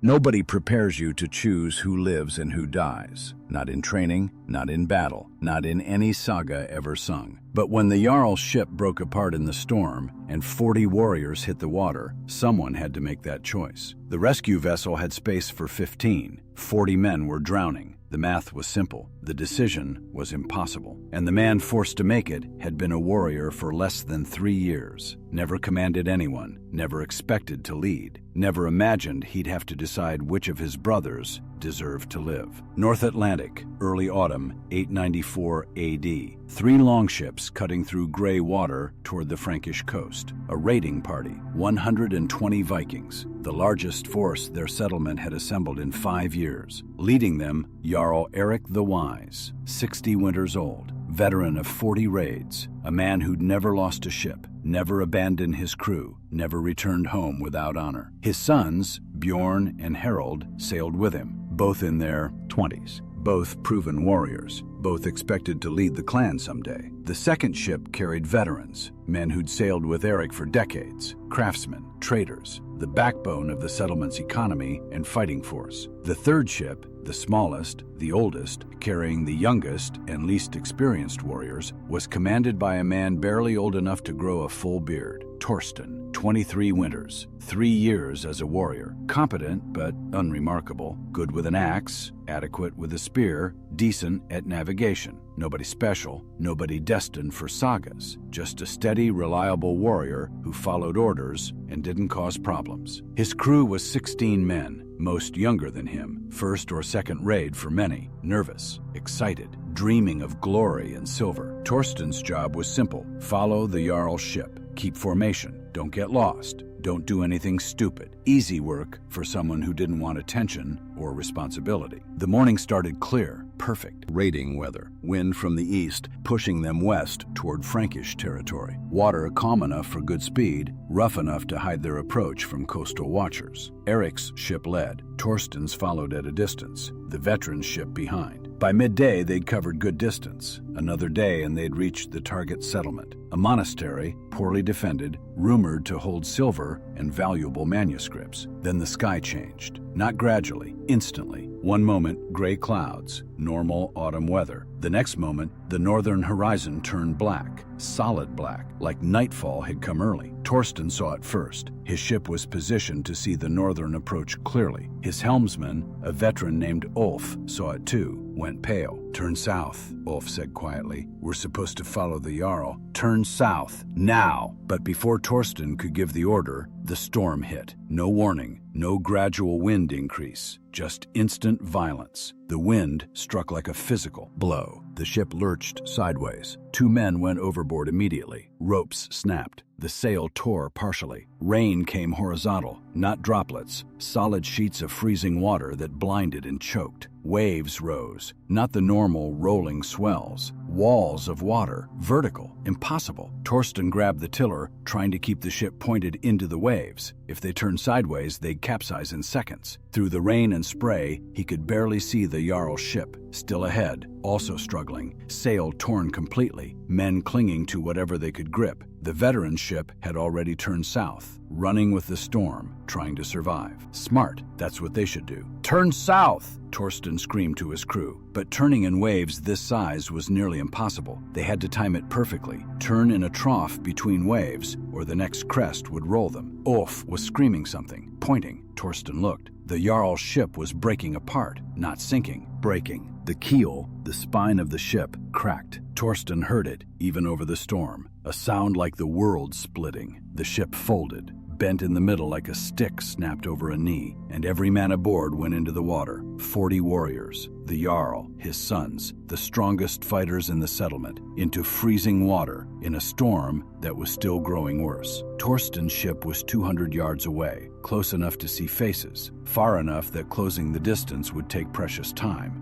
Nobody prepares you to choose who lives and who dies. Not in training, not in battle, not in any saga ever sung. But when the jarl's ship broke apart in the storm and 40 warriors hit the water, someone had to make that choice. The rescue vessel had space for 15. 40 men were drowning. The math was simple. The decision was impossible. And the man forced to make it had been a warrior for less than 3 years. Never commanded anyone, never expected to lead, never imagined he'd have to decide which of his brothers deserved to live. North Atlantic, early autumn, 894 AD. 3 longships cutting through gray water toward the Frankish coast. A raiding party, 120 Vikings, the largest force their settlement had assembled in 5 years. Leading them, Jarl Eric the Wise, 60 winters old, veteran of 40 raids, a man who'd never lost a ship, never abandoned his crew, never returned home without honor. His sons, Bjorn and Harold, sailed with him, both in their 20s. Both proven warriors, both expected to lead the clan someday. The second ship carried veterans, men who'd sailed with Eric for decades, craftsmen, traders, the backbone of the settlement's economy and fighting force. The third ship, the smallest, the oldest, carrying the youngest and least experienced warriors, was commanded by a man barely old enough to grow a full beard, Torsten, 23 winters, 3 years as a warrior, competent but unremarkable, good with an axe, adequate with a spear, decent at navigation. Nobody special, nobody destined for sagas, just a steady, reliable warrior who followed orders and didn't cause problems. His crew was 16 men, most younger than him, first or second raid for many, nervous, excited, dreaming of glory and silver. Torsten's job was simple: follow the jarl's ship, keep formation, don't get lost, don't do anything stupid. Easy work for someone who didn't want attention or responsibility. The morning started clear, perfect raiding weather. Wind from the east pushing them west toward Frankish territory. Water calm enough for good speed, rough enough to hide their approach from coastal watchers. Eric's ship led. Torsten's followed at a distance, the veteran's ship behind. By midday, they'd covered good distance. Another day and they'd reached the target settlement, a monastery, poorly defended, rumored to hold silver and valuable manuscripts. Then the sky changed. Not gradually, instantly. One moment, gray clouds, normal autumn weather. The next moment, the northern horizon turned black, solid black, like nightfall had come early. Torsten saw it first. His ship was positioned to see the northern approach clearly. His helmsman, a veteran named Ulf, saw it too, went pale. "Turn south," Ulf said quietly. "We're supposed to follow the jarl. Turn south, now!" But before Torsten could give the order, the storm hit. No warning, no gradual wind increase, just instant violence. The wind struck like a physical blow. The ship lurched sideways. 2 men went overboard immediately. Ropes snapped. The sail tore partially. Rain came horizontal, not droplets, solid sheets of freezing water that blinded and choked. Waves rose, not the normal rolling swells. Walls of water, vertical, impossible. Torsten grabbed the tiller, trying to keep the ship pointed into the waves. If they turned sideways, they'd capsize in seconds. Through the rain and spray, he could barely see the jarl's ship, still ahead, also struggling, sail torn completely, men clinging to whatever they could grip. The veteran ship had already turned south, running with the storm, trying to survive. Smart, that's what they should do. "Turn south!" Torsten screamed to his crew. But turning in waves this size was nearly impossible. They had to time it perfectly. Turn in a trough between waves, or the next crest would roll them. Ulf was screaming something, pointing. Torsten looked. The jarl's ship was breaking apart, not sinking, breaking. The keel, the spine of the ship, cracked. Torsten heard it, even over the storm. A sound like the world splitting. The ship folded, bent in the middle like a stick snapped over a knee, and every man aboard went into the water. 40 warriors, the jarl, his sons, the strongest fighters in the settlement, into freezing water in a storm that was still growing worse. Torsten's ship was 200 yards away, close enough to see faces, far enough that closing the distance would take precious time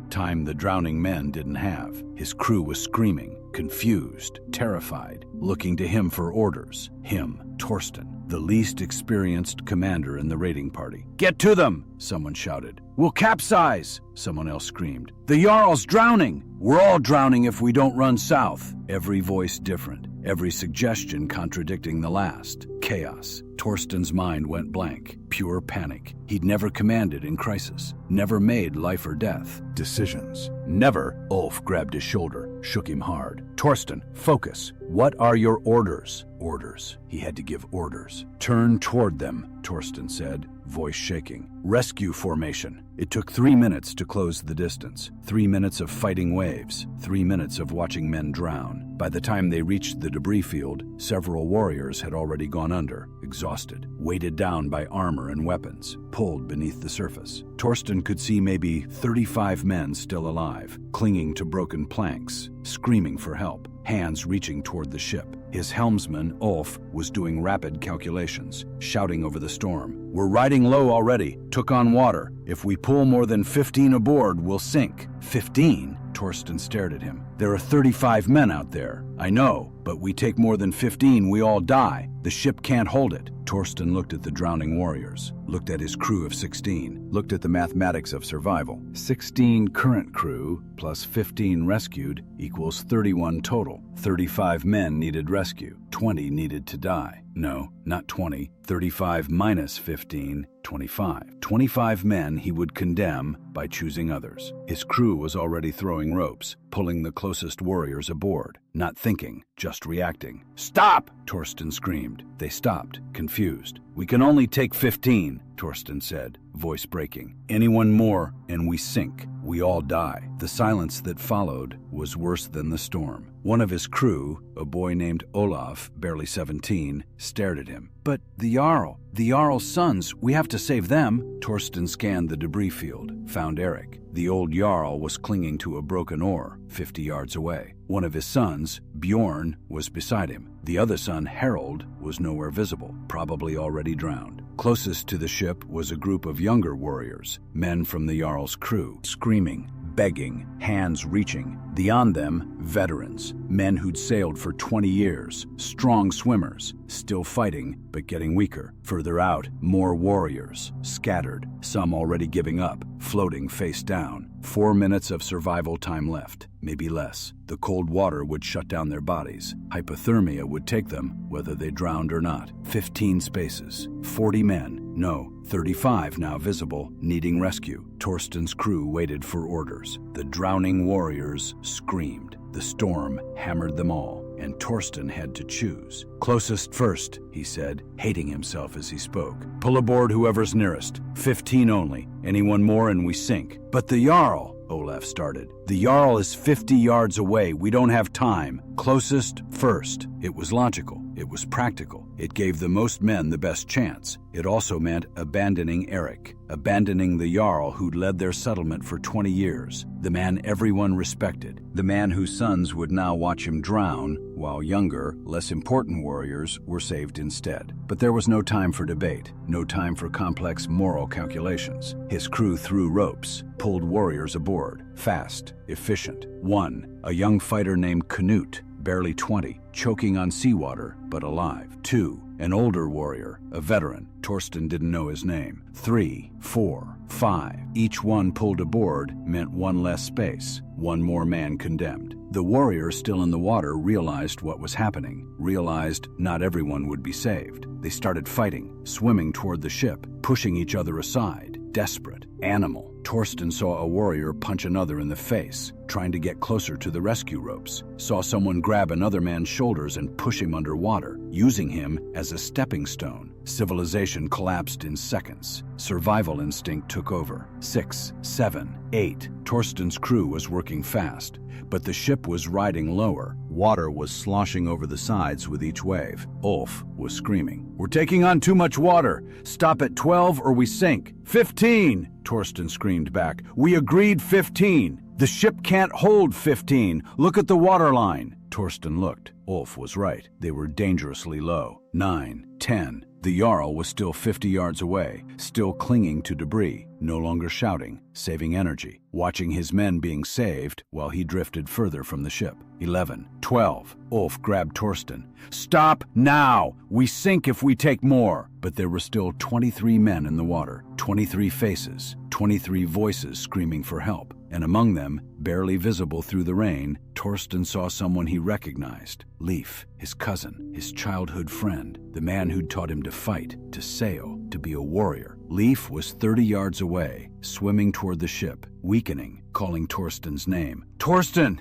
the drowning men didn't have. His crew was screaming, confused, terrified, looking to him for orders. Him, Torsten, the least experienced commander in the raiding party. "Get to them!" someone shouted. "We'll capsize!" someone else screamed. "The jarl's drowning!" "We're all drowning if we don't run south." Every voice different, every suggestion contradicting the last. Chaos. Torsten's mind went blank. Pure panic. He'd never commanded in crisis. Never made life or death decisions. Never. Ulf grabbed his shoulder, shook him hard. Torsten, focus. What are your orders? Orders. He had to give orders. Turn toward them, Torsten said, voice shaking. Rescue formation. It took 3 minutes to close the distance. 3 minutes of fighting waves. 3 minutes of watching men drown. By the time they reached the debris field, several warriors had already gone under, exhausted, weighted down by armor and weapons, pulled beneath the surface. Torsten could see maybe 35 men still alive, clinging to broken planks, screaming for help, hands reaching toward the ship. His helmsman, Ulf, was doing rapid calculations, shouting over the storm. We're riding low already, took on water. If we pull more than 15 aboard, we'll sink. 15? Torsten stared at him. There are 35 men out there. I know, but we take more than 15, we all die. The ship can't hold it. Torsten looked at the drowning warriors, looked at his crew of 16, looked at the mathematics of survival. 16 current crew plus 15 rescued equals 31 total. 35 men needed rescue. 20 needed to die. No, not 20. 35 minus 15, 25. 25 men he would condemn by choosing others. His crew was already throwing ropes, pulling the closest warriors aboard. Not thinking, just reacting. Stop! Torsten screamed. They stopped, confused. We can only take 15, Torsten said, voice breaking. Anyone more, and we sink. We all die. The silence that followed was worse than the storm. One of his crew, a boy named Olaf, barely 17, stared at him. But the Jarl's sons, we have to save them. Torsten scanned the debris field, found Eric. The old Jarl was clinging to a broken oar, 50 yards away. One of his sons, Bjorn, was beside him. The other son, Harold, was nowhere visible, probably already drowned. Closest to the ship was a group of younger warriors, men from the Jarl's crew, screaming, begging, hands reaching. Beyond them, veterans, men who'd sailed for 20 years, strong swimmers, still fighting but getting weaker. Further out, more warriors, scattered, some already giving up, floating face down. 4 minutes of survival time left, maybe less. The cold water would shut down their bodies. Hypothermia would take them, whether they drowned or not. 15 spaces, 40 men, no, 35 now visible, needing rescue. Torsten's crew waited for orders. The drowning warriors screamed. The storm hammered them all, and Torsten had to choose. Closest first, he said, hating himself as he spoke. Pull aboard whoever's nearest. 15 only. Anyone more and we sink. But the Jarl, Olaf started. The Jarl is 50 yards away. We don't have time. Closest first. It was logical. It was practical. It gave the most men the best chance. It also meant abandoning Eric, abandoning the Jarl who'd led their settlement for 20 years, the man everyone respected, the man whose sons would now watch him drown, while younger, less important warriors were saved instead. But there was no time for debate, no time for complex moral calculations. His crew threw ropes, pulled warriors aboard, fast, efficient. One, a young fighter named Knut, barely 20, choking on seawater, but alive. 2, an older warrior, a veteran. Torsten didn't know his name. 3, 4, 5. Each one pulled aboard meant one less space, one more man condemned. The warriors still in the water realized what was happening, realized not everyone would be saved. They started fighting, swimming toward the ship, pushing each other aside, desperate, animal. Torsten saw a warrior punch another in the face, trying to get closer to the rescue ropes. Saw someone grab another man's shoulders and push him underwater, using him as a stepping stone. Civilization collapsed in seconds. Survival instinct took over. 6, 7, 8. Torsten's crew was working fast, but the ship was riding lower. Water was sloshing over the sides with each wave. Ulf was screaming, "We're taking on too much water. Stop at 12 or we sink." 15! Torsten screamed back. "We agreed 15. The ship can't hold 15. Look at the waterline." Torsten looked. Ulf was right. They were dangerously low. 9, 10. The Jarl was still 50 yards away, still clinging to debris, no longer shouting, saving energy, watching his men being saved while he drifted further from the ship. 11, 12. Ulf grabbed Torsten. "Stop now! We sink if we take more!" But there were still 23 men in the water, 23 faces, 23 voices screaming for help. and among them, barely visible through the rain, Torsten saw someone he recognized. Leif, his cousin, his childhood friend, the man who'd taught him to fight, to sail, to be a warrior. Leif was 30 yards away, swimming toward the ship, weakening, calling Torsten's name. "Torsten!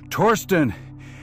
Torsten!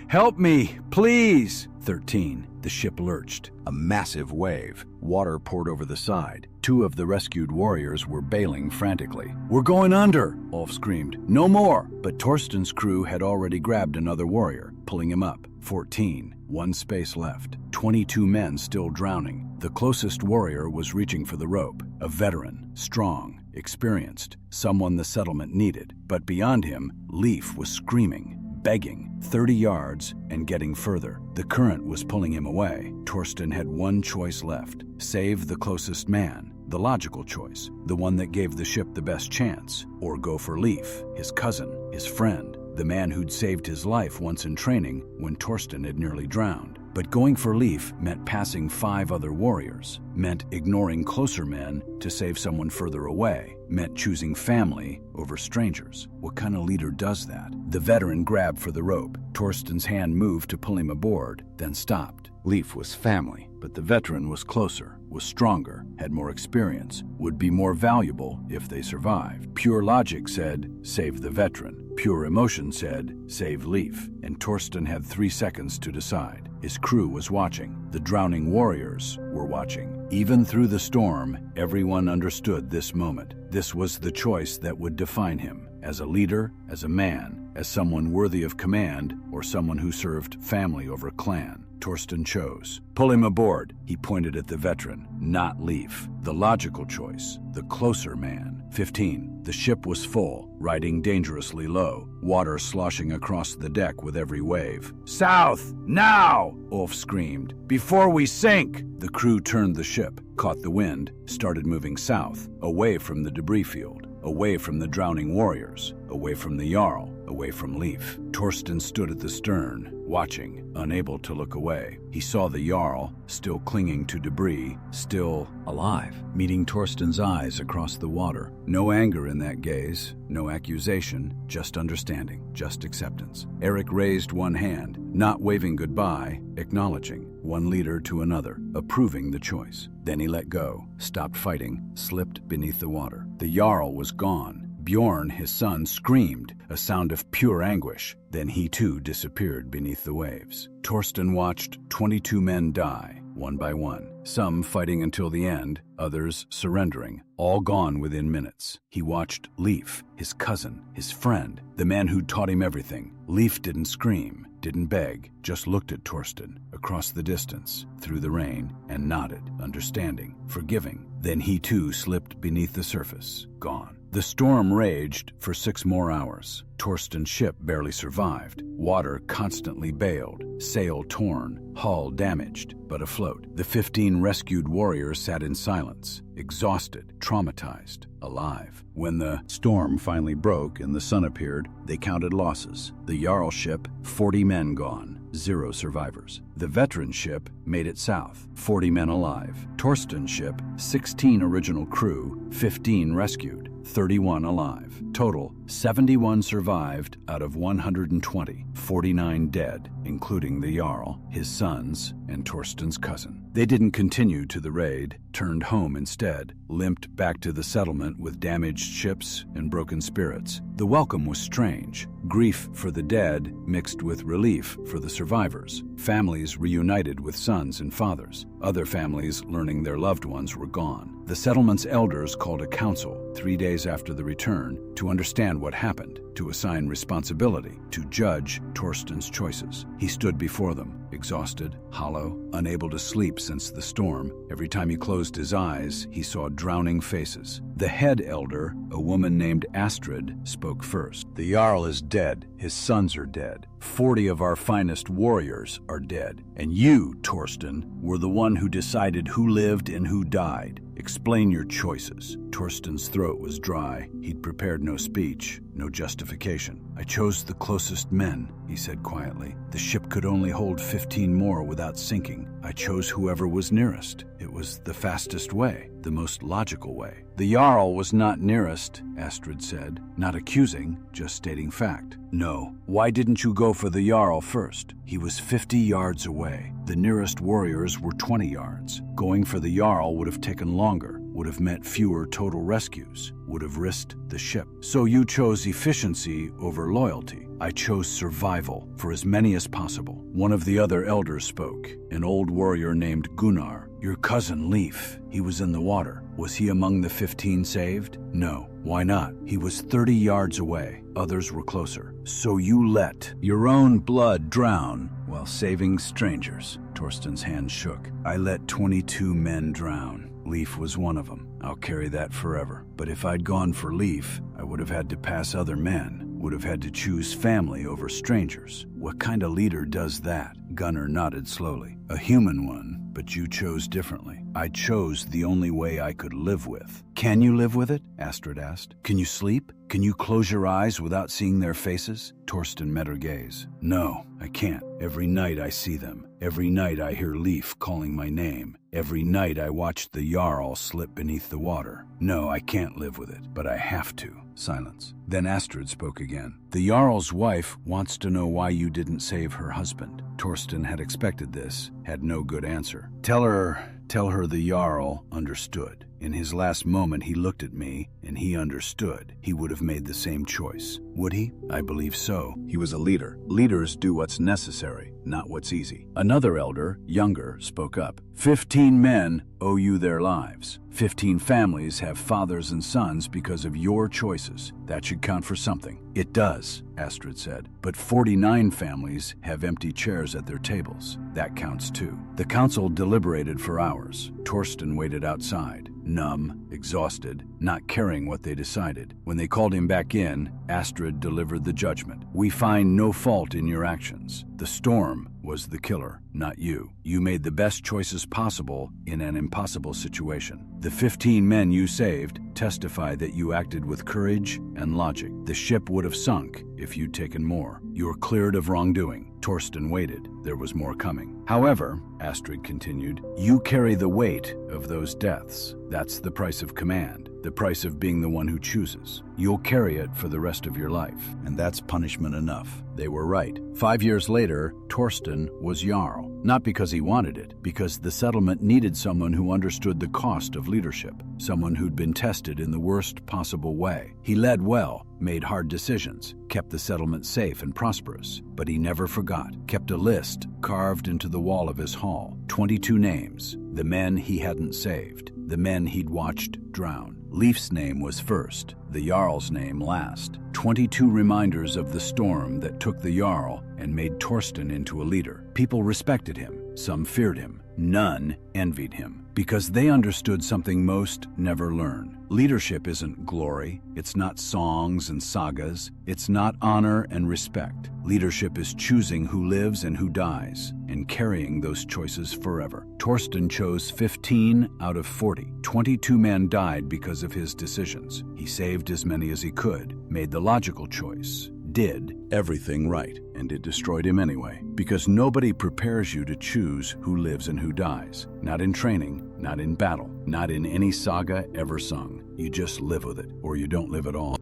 Help me, please!" 13. The ship lurched. A massive wave. Water poured over the side. 2 of the rescued warriors were bailing frantically. "We're going under!" Ulf screamed. "No more!" But Torsten's crew had already grabbed another warrior, pulling him up. 14. One space left. 22 men still drowning. The closest warrior was reaching for the rope. A veteran, strong, experienced, someone the settlement needed. But beyond him, Leif was screaming, begging, 30 yards and getting further. The current was pulling him away. Torsten had one choice left: save the closest man, the logical choice, the one that gave the ship the best chance, or go for Leif, his cousin, his friend, the man who'd saved his life once in training when Torsten had nearly drowned. But going for Leif meant passing 5 other warriors, meant ignoring closer men to save someone further away, meant choosing family over strangers. What kind of leader does that? The veteran grabbed for the rope. Torsten's hand moved to pull him aboard, then stopped. Leif was family, but the veteran was closer, was stronger, had more experience, would be more valuable if they survived. Pure logic said, save the veteran. Pure emotion said, save Leif. And Torsten had 3 seconds to decide. His crew was watching. The drowning warriors were watching. Even through the storm, everyone understood this moment. This was the choice that would define him, as a leader, as a man, as someone worthy of command, or someone who served family over clan. Torsten chose. "Pull him aboard," he pointed at the veteran, not Leif. The logical choice, the closer man. 15. The ship was full, riding dangerously low, water sloshing across the deck with every wave. "South, now!" Ulf screamed. "Before we sink!" The crew turned the ship, caught the wind, started moving south, away from the debris field, away from the drowning warriors, away from the jarl, away from Leif. Torsten stood at the stern, watching, unable to look away. He saw the jarl, still clinging to debris, still alive, meeting Torsten's eyes across the water. No anger in that gaze, no accusation, just understanding, just acceptance. Eric raised one hand, not waving goodbye, acknowledging, one leader to another, approving the choice. Then he let go, stopped fighting, slipped beneath the water. The jarl was gone. Bjorn, his son, screamed, a sound of pure anguish. Then he too disappeared beneath the waves. Torsten watched 22 men die, one by one, some fighting until the end, others surrendering, all gone within minutes. He watched Leif, his cousin, his friend, the man who'd taught him everything. Leif didn't scream, didn't beg, just looked at Torsten, across the distance, through the rain, and nodded, understanding, forgiving. Then he too slipped beneath the surface, gone. The storm raged for 6 more hours. Torsten's ship barely survived. Water constantly bailed, sail torn, hull damaged, but afloat. The 15 rescued warriors sat in silence, exhausted, traumatized, alive. When the storm finally broke and the sun appeared, they counted losses. The jarl ship, 40 men gone, 0 survivors. The veteran ship made it south, 40 men alive. Torsten's ship, 16 original crew, 15 rescued, 31 alive. Total, 71 survived out of 120, 49 dead, including the jarl, his sons, and Torsten's cousin. They didn't continue to the raid, turned home instead, limped back to the settlement with damaged ships and broken spirits. The welcome was strange. Grief for the dead mixed with relief for the survivors. Families reunited with sons and fathers. Other families learning their loved ones were gone. The settlement's elders called a council 3 days after the return to understand what happened, to assign responsibility, to judge Torsten's choices. He stood before them, exhausted, hollow, unable to sleep since the storm. Every time he closed his eyes, he saw drowning faces. The head elder, a woman named Astrid, spoke first. "The jarl is dead. His sons are dead. 40 of our finest warriors are dead. And you, Torsten, were the one who decided who lived and who died. Explain your choices." Torsten's throat was dry. He'd prepared no speech, no justification. I chose the closest men, he said quietly. The ship could only hold 15 more without sinking. I chose whoever was nearest. It was the fastest way, the most logical way. The jarl was not nearest, Astrid said, not accusing, just stating fact. No. Why didn't you go for the jarl first? He was 50 yards away. The nearest warriors were 20 yards. Going for the jarl would have taken longer, would have meant fewer total rescues, would have risked the ship. So you chose efficiency over loyalty. I chose survival for as many as possible. One of the other elders spoke, an old warrior named Gunnar. Your cousin Leif, he was in the water. Was he among the 15 saved? No. Why not? He was 30 yards away. Others were closer. So you let your own blood drown while saving strangers. Torsten's hand shook. I let 22 men drown. Leif was one of them. I'll carry that forever. But if I'd gone for Leif, I would have had to pass other men, would have had to choose family over strangers. What kind of leader does that? Gunnar nodded slowly. A human one, but you chose differently. I chose the only way I could live with. Can you live with it? Astrid asked. Can you sleep? Can you close your eyes without seeing their faces? Torsten met her gaze. No, I can't. Every night I see them. Every night I hear Leif calling my name. Every night I watch the jarl slip beneath the water. No, I can't live with it, but I have to. Silence. Then Astrid spoke again. The jarl's wife wants to know why you didn't save her husband. Torsten had expected this, had no good answer. Tell her the jarl understood. In his last moment, he looked at me, and he understood. He would have made the same choice. Would he? I believe so. He was a leader. Leaders do what's necessary, not what's easy. Another elder, younger, spoke up. 15 men owe you their lives. 15 families have fathers and sons because of your choices. That should count for something. It does, Astrid said. But 49 families have empty chairs at their tables. That counts too. The council deliberated for hours. Torsten waited outside, numb, exhausted, not caring what they decided. When they called him back in, Astrid delivered the judgment. We find no fault in your actions. The storm was the killer, not you. You made the best choices possible in an impossible situation. The 15 men you saved testify that you acted with courage and logic. The ship would have sunk if you'd taken more. You were cleared of wrongdoing. Torsten waited. There was more coming. However, Astrid continued, you carry the weight of those deaths. That's the price of command, the price of being the one who chooses. You'll carry it for the rest of your life, and that's punishment enough. They were right. 5 years later, Torsten was jarl. Not because he wanted it, because the settlement needed someone who understood the cost of leadership, someone who'd been tested in the worst possible way. He led well, made hard decisions, kept the settlement safe and prosperous, but he never forgot, kept a list carved into the wall of his hall, 22 names, the men he hadn't saved, the men he'd watched drown. Leif's name was first, the jarl's name last. 22 reminders of the storm that took the jarl and made Torsten into a leader. People respected him, some feared him, none envied him, because they understood something most never learn. Leadership isn't glory, it's not songs and sagas, it's not honor and respect. Leadership is choosing who lives and who dies, and carrying those choices forever. Torsten chose 15 out of 40. 22 men died because of his decisions. He saved as many as he could, made the logical choice, did everything right, and it destroyed him anyway. Because nobody prepares you to choose who lives and who dies. Not in training, not in battle, not in any saga ever sung. You just live with it, or you don't live at all.